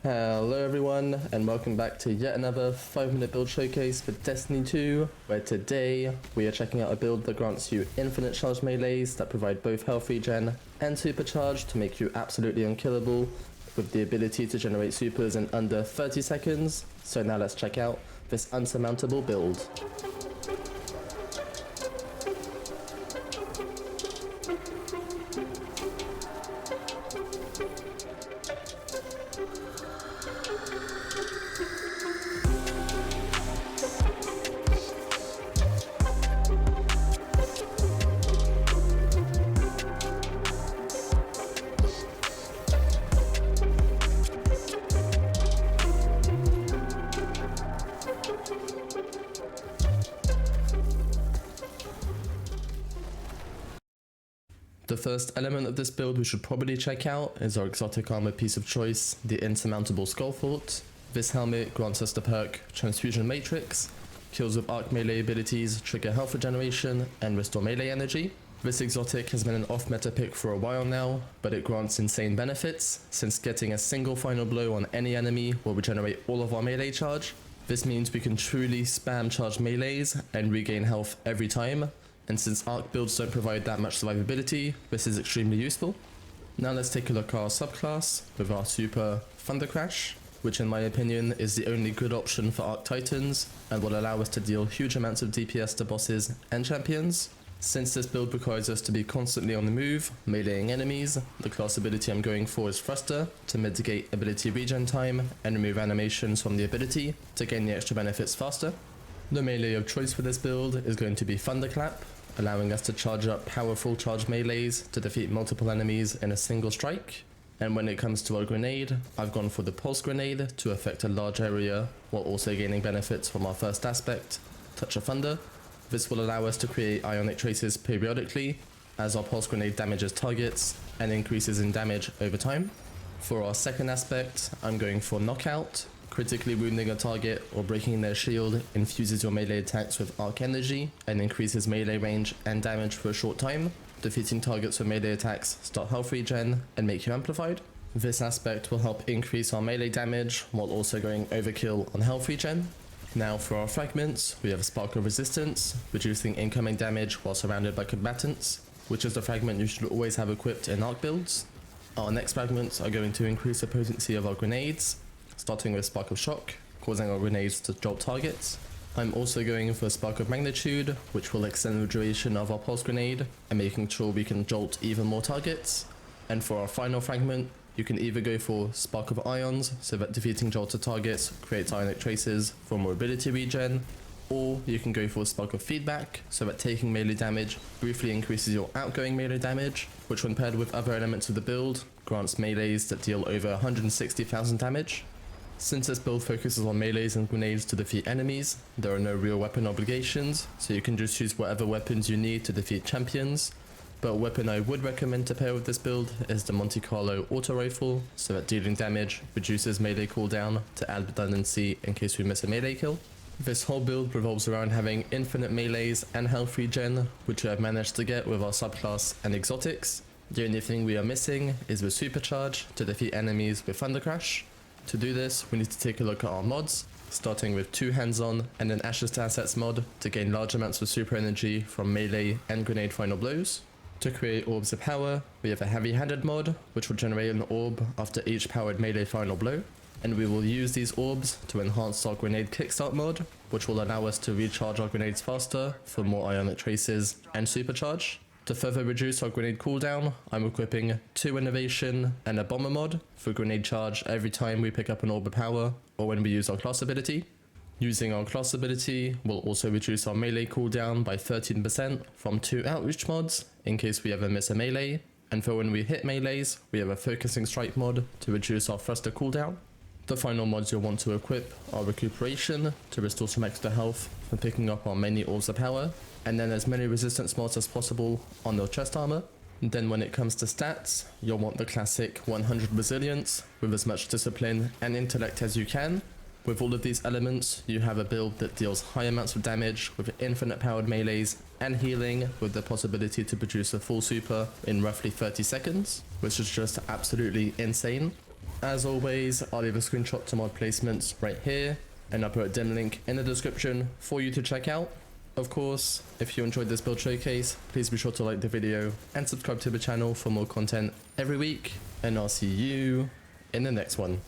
Hello everyone, and welcome back to yet another 5-minute build showcase for Destiny 2, where today we are checking out a build that grants you infinite charge melees that provide both health regen and supercharge to make you absolutely unkillable, with the ability to generate supers in under 30 seconds. So now let's check out this unsurmountable build. The first element of this build we should probably check out is our exotic armor piece of choice, the Insurmountable Skullfort. This helmet grants us the perk Transfusion Matrix. Kills with arc melee abilities trigger health regeneration and restore melee energy. This exotic has been an off-meta pick for a while now, but it grants insane benefits, since getting a single final blow on any enemy will regenerate all of our melee charge. This means we can truly spam charge melees and regain health every time. And since arc builds don't provide that much survivability, this is extremely useful. Now let's take a look at our subclass with our super Thunder Crash, which in my opinion is the only good option for arc titans and will allow us to deal huge amounts of DPS to bosses and champions. Since this build requires us to be constantly on the move, meleeing enemies, the class ability I'm going for is Thruster to mitigate ability regen time and remove animations from the ability to gain the extra benefits faster. The melee of choice for this build is going to be Thunderclap, allowing us to charge up powerful charge melees to defeat multiple enemies in a single strike. And when it comes to our grenade, I've gone for the Pulse Grenade to affect a large area while also gaining benefits from our first aspect, Touch of Thunder. This will allow us to create ionic traces periodically as our Pulse Grenade damages targets and increases in damage over time. For our second aspect, I'm going for Knockout. Critically wounding a target or breaking their shield infuses your melee attacks with arc energy and increases melee range and damage for a short time. Defeating targets with melee attacks start health regen and make you amplified. This aspect will help increase our melee damage while also going overkill on health regen. Now for our fragments, we have a Spark of Resistance, reducing incoming damage while surrounded by combatants, which is the fragment you should always have equipped in arc builds. Our next fragments are going to increase the potency of our grenades, starting with Spark of Shock, causing our grenades to jolt targets. I'm also going for Spark of Magnitude, which will extend the duration of our Pulse Grenade and making sure we can jolt even more targets. And for our final fragment, you can either go for Spark of Ions, so that defeating jolted targets creates ionic traces for more ability regen, or you can go for Spark of Feedback, so that taking melee damage briefly increases your outgoing melee damage, which when paired with other elements of the build, grants melees that deal over 160,000 damage. Since this build focuses on melees and grenades to defeat enemies, there are no real weapon obligations, so you can just choose whatever weapons you need to defeat champions. But a weapon I would recommend to pair with this build is the Monte Carlo Auto Rifle, so that dealing damage reduces melee cooldown to add redundancy in case we miss a melee kill. This whole build revolves around having infinite melees and health regen, which we have managed to get with our subclass and exotics. The only thing we are missing is the Supercharge to defeat enemies with Thunder Crash. To do this, we need to take a look at our mods, starting with 2 hands-on and an Ashes to Assets mod to gain large amounts of super energy from melee and grenade final blows. To create orbs of power, we have a heavy-handed mod, which will generate an orb after each powered melee final blow, and we will use these orbs to enhance our grenade kickstart mod, which will allow us to recharge our grenades faster for more ionic traces and supercharge. To further reduce our grenade cooldown, I'm equipping 2 innovation and a bomber mod for grenade charge every time we pick up an orb of power or when we use our class ability. Using our class ability will also reduce our melee cooldown by 13% from 2 outreach mods in case we ever miss a melee, and for when we hit melees, we have a focusing strike mod to reduce our thruster cooldown. The final mods you'll want to equip are recuperation to restore some extra health from picking up our many orbs of power, and then as many resistance mods as possible on your chest armor. Then when it comes to stats, you'll want the classic 100 resilience with as much discipline and intellect as you can. With all of these elements, you have a build that deals high amounts of damage with infinite powered melees and healing with the possibility to produce a full super in roughly 30 seconds, which is just absolutely insane. As always, I'll leave a screenshot to mod placements right here, and I'll put a dim link in the description for you to check out. Of course, if you enjoyed this build showcase, please be sure to like the video and subscribe to the channel for more content every week, and I'll see you in the next one.